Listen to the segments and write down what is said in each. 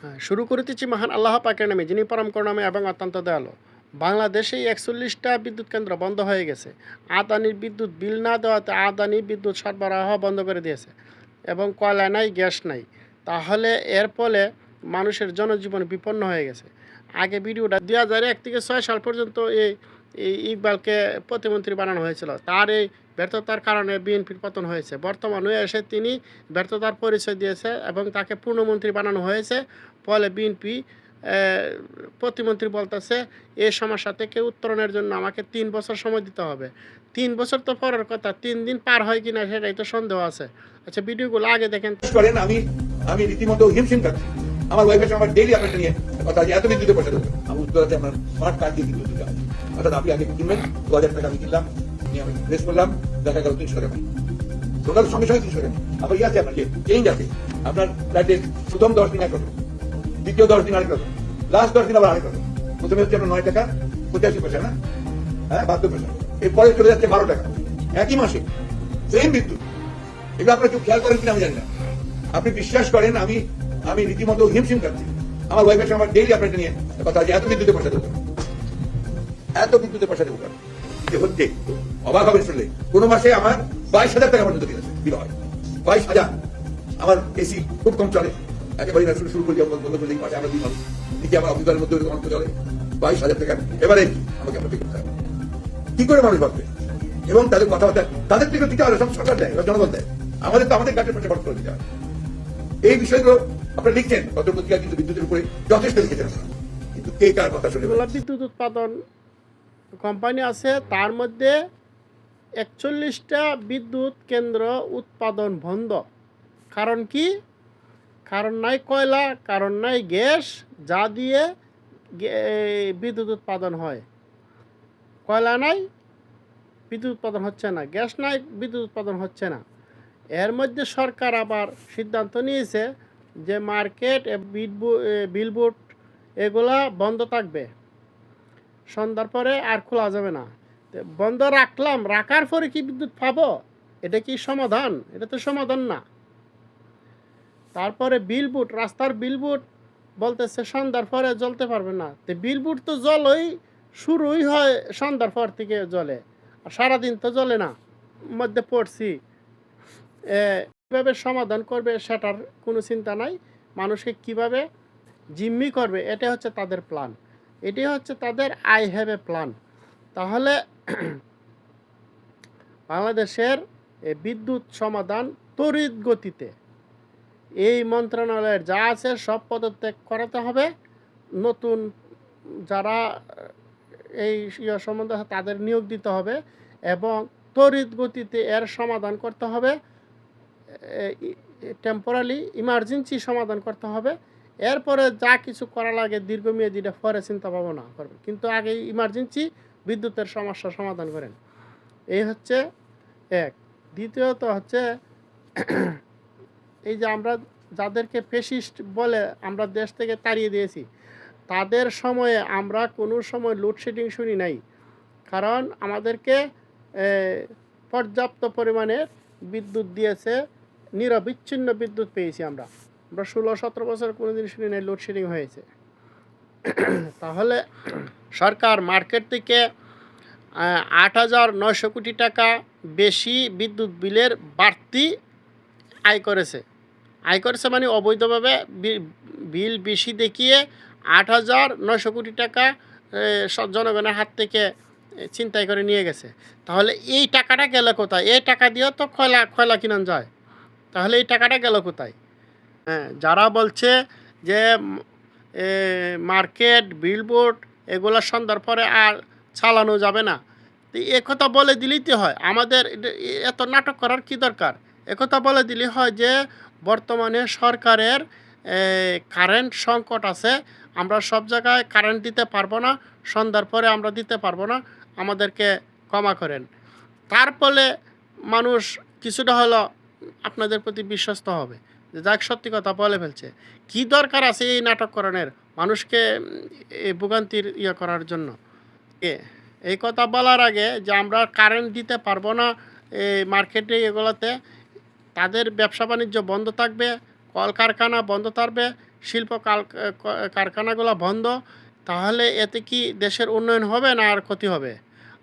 হ্যাঁ, শুরু করিতেছি মহান আল্লাহ পাকের নামে, যিনি পরম করুণাময় এবং অত্যন্ত দয়ালু। বাংলাদেশে ৪১টা বিদ্যুৎ কেন্দ্র বন্ধ হয়ে গেছে। আদানির বিদ্যুৎ বিল না দেওয়াতে আদানি বিদ্যুৎ সরবরাহ বন্ধ করে দিয়েছে এবং কয়লা নাই, গ্যাস নাই। তাহলে এর ফলে মানুষের জনজীবন বিপন্ন হয়ে গেছে। আগে ভিডিওটা ২০০১ থেকে ৬ সাল পর্যন্ত এই এই ইকবালকে প্রতিমন্ত্রী বানানো হয়েছিল। তার এই ব্যর্থতার কারণে বিএনপির পতন হয়েছে। বর্তমানে এসে তিনি ব্যর্থতার পরিচয় দিয়েছে এবং তাকে পূর্ণমন্ত্রী বানানো হয়েছে। ফলে বিএনপি প্রতিমন্ত্রী বলতেছে এই সমস্যা থেকে উত্তরণের জন্য আমাকে ৩ বছর সময় দিতে হবে। ৩ বছর তো পরের কথা, ৩ দিন পার হয় কিনা সেটাই তো সন্দেহ আছে। আচ্ছা, ভিডিওগুলো আগে দেখেন। করেন আমি আমি রীতিমতো হিমশিম খাচ্ছি। আমার ওয়াইফের সঙ্গে আমার ডেইলি আপনার নিয়ে কথা আছে, এত বিদ্যুতের পয়সা দেবেন। আমি উত্তর আছে আপনার স্মার্ট কার্ড দিয়ে বিদ্যুৎ দিতে হয়। অর্থাৎ আপনি আগে কিনবেন ২০০০ টাকা আমি কিনলাম, নিয়ে আমি প্রেস করলাম, দেখা গেল ৩০০ টাকা পাই। টোটাল সঙ্গে সঙ্গে ৩০০ টাকা। আবার ইয়ে আছে আপনার যে চেঞ্জ আছে, আপনার ফ্ল্যাটে প্রথম ১০ দিন এক রকম, দ্বিতীয় ১০ দিন আরেক রকম, লাস্ট 10 দিন আবার আরেক রকম। প্রথমে হচ্ছে আপনার ৯ টাকা ৮৫ পয়সা, না হ্যাঁ ৭২ পয়সা, এরপরে চলে যাচ্ছে ১২ টাকা একই মাসে, সেম বিদ্যুৎ। এগুলো আপনারা কেউ খেয়াল করেন কিনা আমি জানি না। আপনি বিশ্বাস করেন আমি আমি রীতিমতো হিমশিম খাচ্ছি। আমার ওয়াইফের সঙ্গে আমার ডেইলি আপনার নিয়ে কথা আছে, এত বিদ্যুতের পয়সা দেবো, এত বিদ্যুতের পয়সা দেবো যে হচ্ছে অবাক হবে শুনলে। কোনো মাসে আমার ২২,০০০ টাকা পর্যন্ত বিল হয়, ২২,০০০। আমার এসি খুব কম চলে, একেবারে না শুরু করি বন্ধ করে মাসে আমরা ২ মানুষ দিকে আমার অভিজ্ঞতার মধ্যে অন্ত চলে ২২,০০০ টাকা। এবারে আমাকে আপনার করতে হবে, কি করে মানুষ ভাববে? এবং তাদের কথাবার্তা তাদের থেকে দিতে হবে, সব সরকার দেয়, জনগণ দেয়। আমাদের তো আমাদের গাছের পাশে খরচ করে দিতে হবে। এই বিষয়গুলো আপনারা লিখছেন, পত্রপত্রিকা কিন্তু বিদ্যুতের উপরে যথেষ্ট লিখেছেন, কিন্তু কে কার কথা শুনে? বিদ্যুৎ উৎপাদন কোম্পানি আছে, তার মধ্যে ৪১টা বিদ্যুৎ কেন্দ্র উৎপাদন বন্ধ। কারণ কি? কারণ নাই কয়লা, কারণ নাই গ্যাস, যা দিয়ে বিদ্যুৎ উৎপাদন হয়। কয়লা নাই, বিদ্যুৎ উৎপাদন হচ্ছে না, গ্যাস নাই, বিদ্যুৎ উৎপাদন হচ্ছে না। এর মধ্যে সরকার আবার সিদ্ধান্ত নিয়েছে যে মার্কেট, বিলবোর্ড এগুলা বন্ধ থাকবে, সন্ধ্যার পরে আর খোলা যাবে না। বন্ধ রাখলাম, রাখার পরে কি বিদ্যুৎ পাবো? এটা কি সমাধান? এটা তো সমাধান না। তারপরে বিলবোর্ড, রাস্তার বিলবোর্ড বলতেছে সন্ধ্যার পরে জ্বলতে পারবে না। তো বিলবোর্ড তো জ্বলই শুরুই হয় সন্ধ্যার পর থেকে জ্বলে, আর সারাদিন তো জ্বলে না। মধ্যে পড়ছি, কীভাবে সমাধান করবে সেটার কোনো চিন্তা নাই। মানুষকে কিভাবে জিম্মি করবে, এটা হচ্ছে তাদের প্ল্যান, এটি হচ্ছে তাদের আই হ্যাভ এ প্ল্যান। তাহলে বাংলাদেশের বিদ্যুৎ সমাধান তড়িৎ গতিতে এই মন্ত্রণালয়ের যা আছে সব পদত্যাগ করাতে হবে। নতুন যারা এই সম্বন্ধে তাদের নিয়োগ দিতে হবে এবং তড়িৎ গতিতে এর সমাধান করতে হবে। টেম্পোরারি ইমার্জেন্সি সমাধান করতে হবে। এরপরে যা কিছু করা লাগে দীর্ঘমেয়াদীটা পরে চিন্তা ভাবনা করবে, কিন্তু আগে ইমার্জেন্সি বিদ্যুতের সমস্যা সমাধান করেন। এই হচ্ছে এক। দ্বিতীয়ত হচ্ছে এই যে আমরা যাদেরকে ফ্যাসিস্ট বলে আমরা দেশ থেকে তাড়িয়ে দিয়েছি, তাদের সময়ে আমরা কোনো সময় লোডশেডিং শুনি নাই। কারণ আমাদেরকে পর্যাপ্ত পরিমাণে বিদ্যুৎ দিয়েছে, নিরবিচ্ছিন্ন বিদ্যুৎ পেয়েছি আমরা। 16-17 বছর কোনো দিন শুনি নাই লোডশেডিং হয়েছে। তাহলে সরকার মার্কেট থেকে 8,900 কোটি টাকা বেশি বিদ্যুৎ বিলের বাড়তি আয় করেছে মানে অবৈধভাবে বিল বেশি দেখিয়ে 8,900 কোটি টাকা জনগণের হাত থেকে ছিনতাই করে নিয়ে গেছে। তাহলে এই টাকাটা গেল কোথায়? এই টাকা দিয়েও তো খয়লা কিনান যায়, তাহলে এই টাকাটা গেল কোথায়? হ্যাঁ, যারা বলছে যে মার্কেট, বিলবোর্ড এগুলো সন্ধ্যার পরে আর চালানো যাবে না, তো একথা বলে দিলেই তো হয়। আমাদের এত নাটক করার কি দরকার? একথা বলে দিলে হয় যে বর্তমানে সরকারের কারেন্ট সংকট আছে, আমরা সব জায়গায় কারেন্ট দিতে পারবো না, সন্ধ্যার পরে আমরা দিতে পারবো না, আমাদেরকে ক্ষমা করেন। তার ফলে মানুষ কিছুটা হলো আপনাদের প্রতি বিশ্বস্ত হবে যে যাক, সত্যি কথা বলে ফেলছে। কি দরকার আছে এই নাটক করানোর, মানুষকে এই ভোগান্তির করার জন্য? এই কথা বলার আগে যে আমরা কারেন্ট দিতে পারবো না এই মার্কেটে, এগুলোতে তাদের ব্যবসা বাণিজ্য বন্ধ থাকবে, কলকারখানা বন্ধ থাকবে, শিল্প কারখানাগুলো বন্ধ, তাহলে এতে কি দেশের উন্নয়ন হবে না আর ক্ষতি হবে?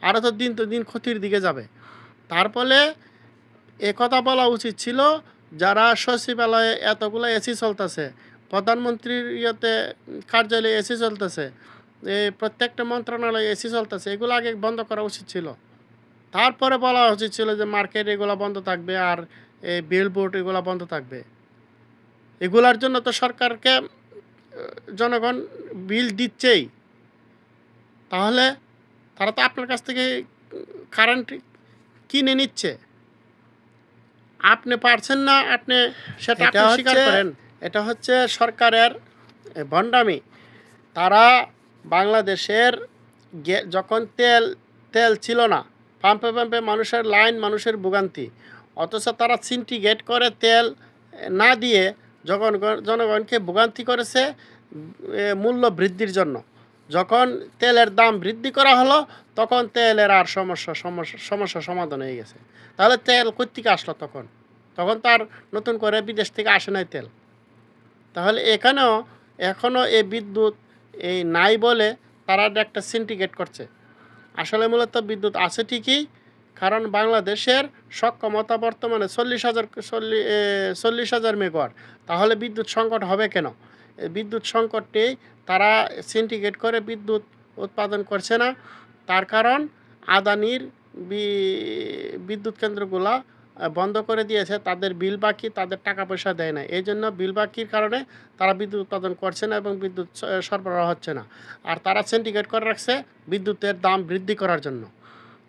আরও তো দিন ক্ষতির দিকে যাবে। তার ফলে একথা বলা উচিত ছিল, যারা সচিবালয়ে এতগুলো এসি চলতেছে, প্রধানমন্ত্রীর কার্যালয়ে এসি চলতেছে, প্রত্যেকটা মন্ত্রণালয়ে এসি চলতেছে, এগুলো আগে বন্ধ করা উচিত ছিল। তারপরে বলা উচিত ছিল যে মার্কেট এগুলো বন্ধ থাকবে, আর বিলবোর্ড এগুলো বন্ধ থাকবে। এগুলার জন্য তো সরকারকে জনগণ বিল দিচ্ছেই, তাহলে তারা তো আপনার কাছ থেকে কারেন্ট কিনে নিচ্ছে। আপনি পারছেন না, আপনি সেটা আপনি স্বীকার করেন। এটা হচ্ছে সরকারের ভণ্ডামি। তারা বাংলাদেশের যখন তেল ছিল না, পাম্পে মানুষের লাইন, মানুষের ভোগান্তি, অথচ তারা সিন্ডিকেট করে তেল না দিয়ে জনগণকে ভোগান্তি করেছে মূল্য বৃদ্ধির জন্য। যখন তেলের দাম বৃদ্ধি করা হলো, তখন তেলের আর সমস্যা সমাধান হয়ে গেছে। তাহলে তেল কোত্থেকে আসলো? তখন তার নতুন করে বিদেশ থেকে আসে নাই তেল। তাহলে এখনও এই বিদ্যুৎ নাই বলে তারা একটা সিন্ডিকেট করছে। আসলে মূলত বিদ্যুৎ আছে ঠিকই, কারণ বাংলাদেশের সক্ষমতা বর্তমানে 40,000 মেগাওয়াট। তাহলে বিদ্যুৎ সংকট হবে কেন? বিদ্যুৎ সংকটটি তারা সিন্ডিকেট করে বিদ্যুৎ উৎপাদন করছে না। তার কারণ আদানির বিদ্যুৎ কেন্দ্রগুলা বন্ধ করে দিয়েছে, তাদের বিল বাকি, তাদের টাকা পয়সা দেয় না। এই জন্য বিল বাকির কারণে তারা বিদ্যুৎ উৎপাদন করছে না এবং বিদ্যুৎ সরবরাহ হচ্ছে না। আর তারা সিন্ডিকেট করে রাখছে বিদ্যুতের দাম বৃদ্ধি করার জন্য।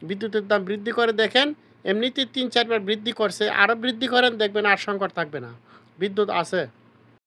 বিদ্যুতের দাম বৃদ্ধি করে দেখেন, এমনিতেই 3-4 বার বৃদ্ধি করছে, আরও বৃদ্ধি করেন, দেখবেন আর সংকট থাকবে না, বিদ্যুৎ আছে।